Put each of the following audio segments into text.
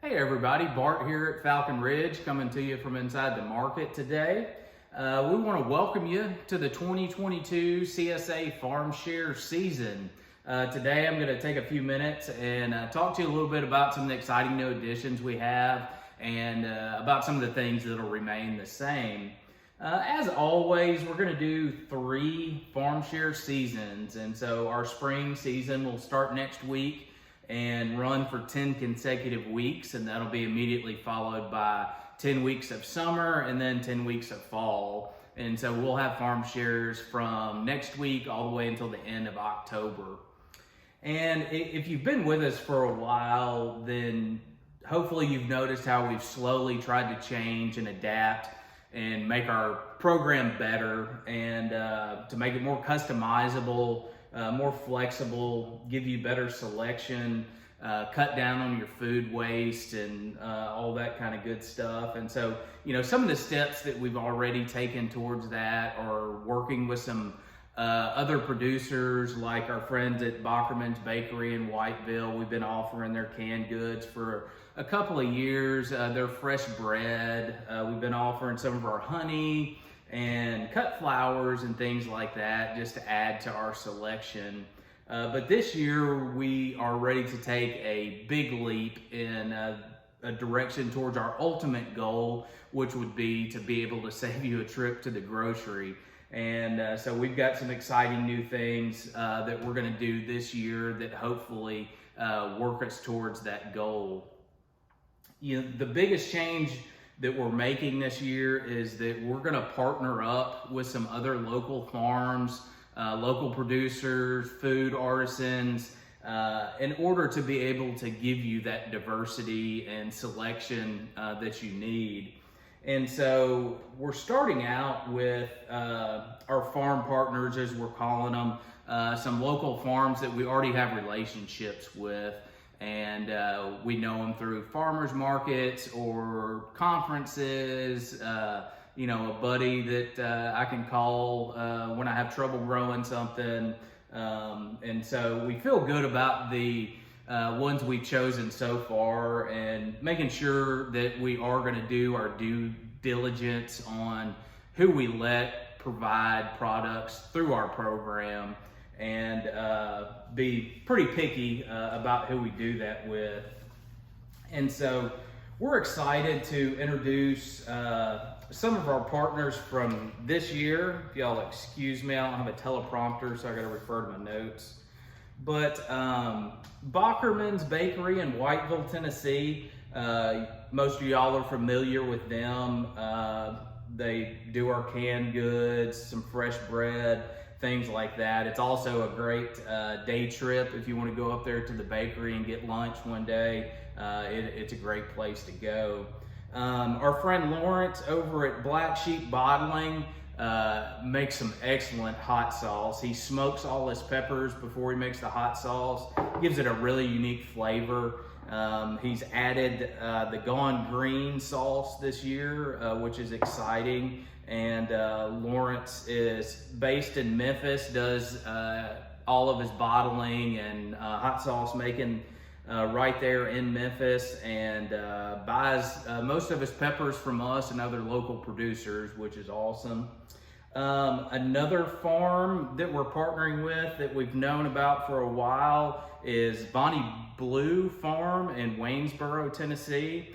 Hey everybody, Bart here at Falcon Ridge coming to you from inside the market today. We want to welcome you to the 2022 CSA Farm Share season. Today I'm going to take a few minutes and talk to you a little bit about some of the exciting new additions we have and about some of the things that will remain the same. As always, we're going to do 3 farm share seasons, and so our spring season will start next week and run for 10 consecutive weeks, and that'll be immediately followed by 10 weeks of summer and then 10 weeks of fall. And so we'll have farm shares from next week all the way until the end of October. And if you've been with us for a while, then hopefully you've noticed how we've slowly tried to change and adapt and make our program better and to make it more customizable, more flexible, give you better selection, cut down on your food waste and all that kind of good stuff. And so, some of the steps that we've already taken towards that are working with some other producers like our friends at Bockerman's Bakery in Whiteville. We've been offering their canned goods for a couple of years, their fresh bread. We've been offering some of our honey and cut flowers and things like that just to add to our selection. But this year we are ready to take a big leap in a direction towards our ultimate goal, which would be to be able to save you a trip to the grocery. And so we've got some exciting new things that we're going to do this year that hopefully work us towards that goal. The biggest change that we're making this year is that we're going to partner up with some other local farms, local producers, food artisans, in order to be able to give you that diversity and selection that you need. And so we're starting out with our farm partners, as we're calling them, some local farms that we already have relationships with. And we know them through farmers markets or conferences, a buddy that I can call when I have trouble growing something. And so we feel good about the ones we've chosen so far and making sure that we are going to do our due diligence on who we let provide products through our program and be pretty picky about who we do that with. And so we're excited to introduce some of our partners from this year. If y'all excuse me, I don't have a teleprompter, so I gotta refer to my notes. But Bockerman's Bakery in Whiteville, Tennessee, most of y'all are familiar with them. They do our canned goods, some fresh bread, things like that. It's also a great day trip if you want to go up there to the bakery and get lunch one day. It's a great place to go. Our friend Lawrence over at Black Sheep Bottling makes some excellent hot sauce. He smokes all his peppers before he makes the hot sauce, gives it a really unique flavor. He's added the Gone Green sauce this year, which is exciting. And Lawrence is based in Memphis, does all of his bottling and hot sauce making right there in Memphis, and buys most of his peppers from us and other local producers, which is awesome. Another farm that we're partnering with that we've known about for a while is Bonnie Blue Farm in Waynesboro, Tennessee.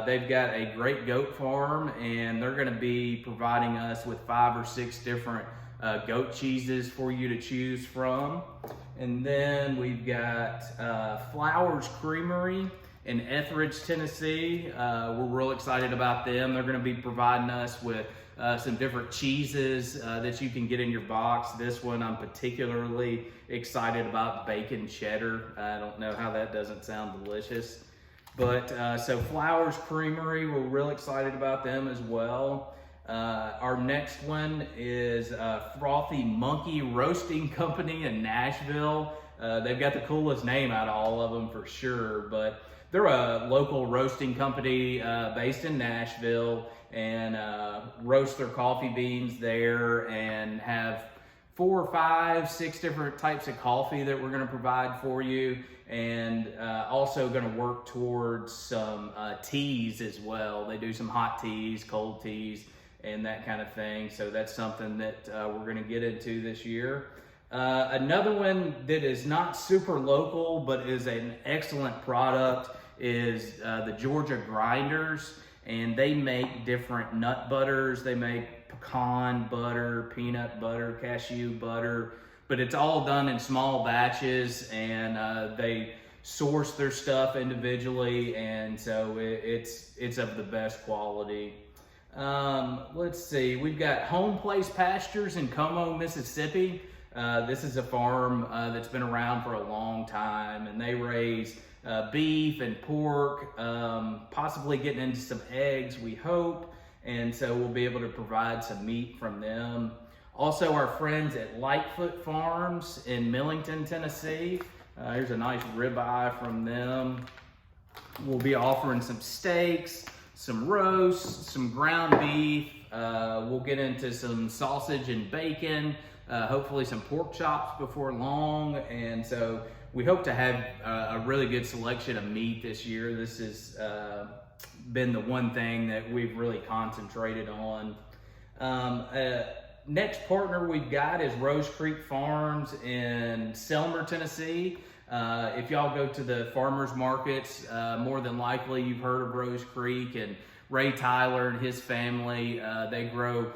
They've got a great goat farm, and they're going to be providing us with 5 or 6 different goat cheeses for you to choose from. And then we've got Flowers Creamery in Etheridge, Tennessee. We're real excited about them. They're going to be providing us with some different cheeses that you can get in your box. This one I'm particularly excited about, bacon cheddar. I don't know how that doesn't sound delicious. But so Flowers Creamery, we're real excited about them as well. Our next one is Frothy Monkey Roasting Company in Nashville. They've got the coolest name out of all of them for sure, but they're a local roasting company based in Nashville and roast their coffee beans there and have 4 or 5, 6 different types of coffee that we're going to provide for you, and also going to work towards some teas as well. They do some hot teas, cold teas, and that kind of thing. So that's something that we're going to get into this year. Another one that is not super local but is an excellent product is the Georgia Grinders, and they make different nut butters. They make pecan butter, peanut butter, cashew butter, but it's all done in small batches, and they source their stuff individually, and so it's of the best quality. Let's see, we've got Home Place Pastures in Como, Mississippi. This is a farm that's been around for a long time, and they raise beef and pork, possibly getting into some eggs, we hope, and so we'll be able to provide some meat from them. Also, our friends at Lightfoot Farms in Millington, Tennessee. Here's a nice ribeye from them. We'll be offering some steaks, some roasts, some ground beef. We'll get into some sausage and bacon, hopefully some pork chops before long, and so we hope to have a really good selection of meat this year. This has been the one thing that we've really concentrated on. Next partner we've got is Rose Creek Farms in Selmer, Tennessee. If y'all go to the farmers markets, more than likely you've heard of Rose Creek and Ray Tyler and his family. They grow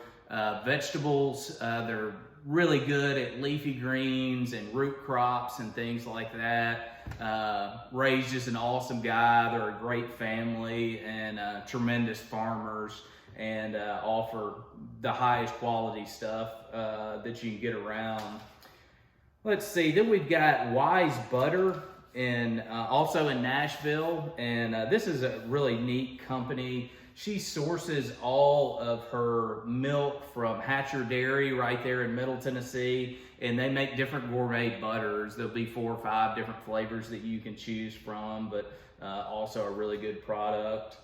vegetables. They're really good at leafy greens and root crops and things like that. Ray's just an awesome guy. They're a great family and tremendous farmers, and offer the highest quality stuff that you can get around. Let's see, then we've got Wise Butter also in Nashville, and this is a really neat company. She sources all of her milk from Hatcher Dairy right there in Middle Tennessee, and they make different gourmet butters. There'll be 4 or 5 different flavors that you can choose from, but also a really good product.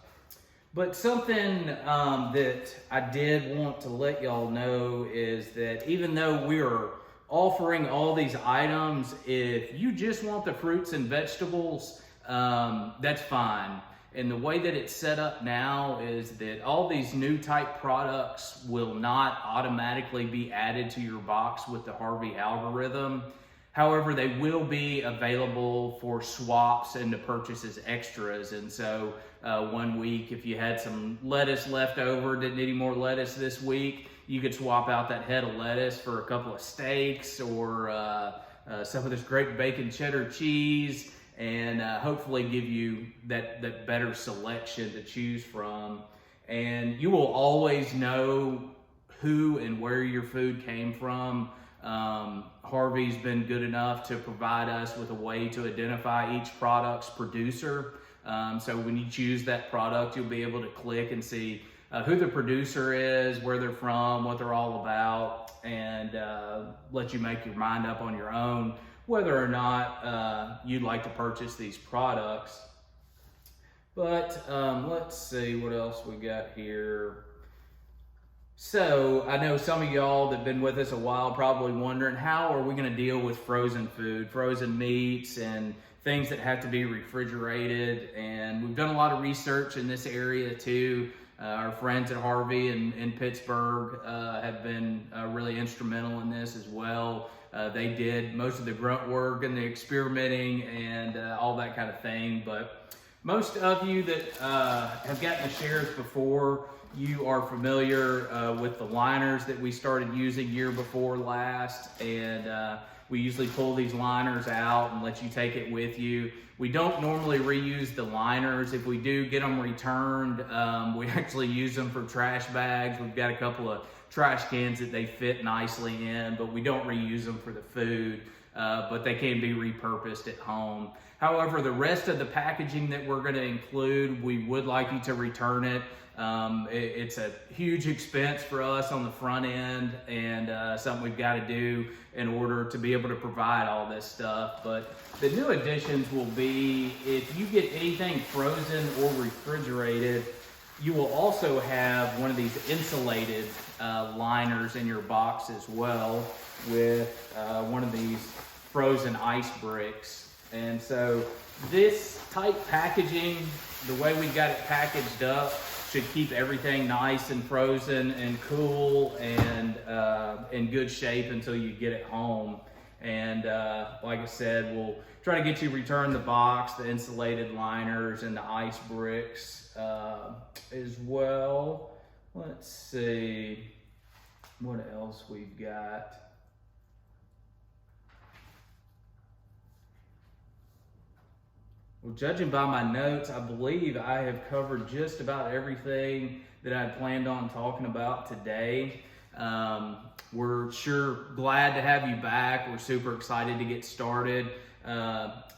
But something that I did want to let y'all know is that even though we are offering all these items, if you just want the fruits and vegetables, that's fine. And the way that it's set up now is that all these new type products will not automatically be added to your box with the Harvey algorithm. However, they will be available for swaps and to purchase as extras. And so one week, if you had some lettuce left over, didn't need any more lettuce this week, you could swap out that head of lettuce for a couple of steaks or some of this great bacon cheddar cheese, and hopefully give you that better selection to choose from. And you will always know who and where your food came from. Harvey's been good enough to provide us with a way to identify each product's producer. So when you choose that product, you'll be able to click and see who the producer is, where they're from, what they're all about, and let you make your mind up on your own whether or not you'd like to purchase these products. But let's see what else we got here. So I know some of y'all that have been with us a while probably wondering, how are we going to deal with frozen food, frozen meats, and things that have to be refrigerated? And we've done a lot of research in this area too. Our friends at Harvey in Pittsburgh have been really instrumental in this as well. They did most of the grunt work and the experimenting and all that kind of thing. But most of you that have gotten the shares before, you are familiar with the liners that we started using year before last, and we usually pull these liners out and let you take it with you. We don't normally reuse the liners. If we do get them returned, we actually use them for trash bags. We've got a couple of trash cans that they fit nicely in, but we don't reuse them for the food, but they can be repurposed at home. However, the rest of the packaging that we're going to include, we would like you to return it. It's a huge expense for us on the front end, and something we've got to do in order to be able to provide all this stuff. But the new additions will be, if you get anything frozen or refrigerated, You will also have one of these insulated liners in your box as well, with one of these frozen ice bricks. And so this type packaging, the way we got it packaged up, should keep everything nice and frozen and cool and in good shape until you get it home. And like I said, we'll try to get you return the box, the insulated liners, and the ice bricks as well. Let's see what else we've got. Well, judging by my notes, I believe I have covered just about everything that I planned on talking about today. We're sure glad to have you back. We're super excited to get started.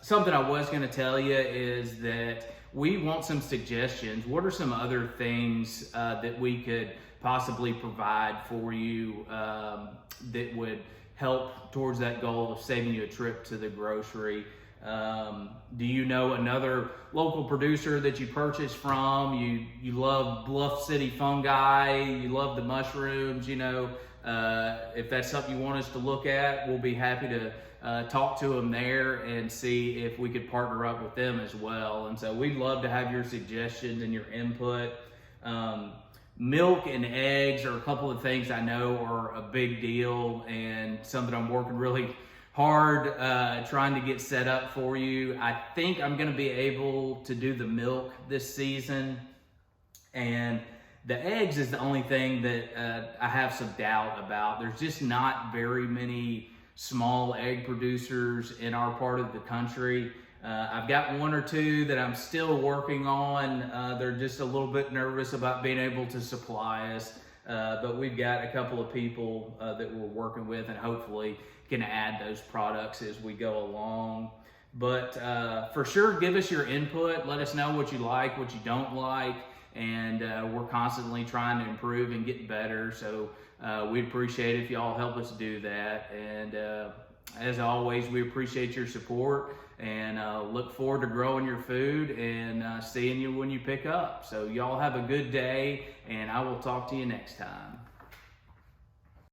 Something I was going to tell you is that we want some suggestions. What are some other things that we could possibly provide for you that would help towards that goal of saving you a trip to the grocery? Do you know another local producer that you purchase from? You love Bluff City fungi, you love the mushrooms, you know, if that's something you want us to look at, we'll be happy to talk to them there and see if we could partner up with them as well. And so we'd love to have your suggestions and your input. Milk and eggs are a couple of things I know are a big deal and something I'm working really hard trying to get set up for you. I think I'm going to be able to do the milk this season, and the eggs is the only thing that I have some doubt about. There's just not very many small egg producers in our part of the country. I've got one or two that I'm still working on. They're just a little bit nervous about being able to supply us, but we've got a couple of people that we're working with, and hopefully can add those products as we go along. But for sure, give us your input. Let us know what you like, what you don't like, and we're constantly trying to improve and get better. So we'd appreciate it if y'all help us do that. And as always, we appreciate your support and look forward to growing your food and seeing you when you pick up. So y'all have a good day, and I will talk to you next time.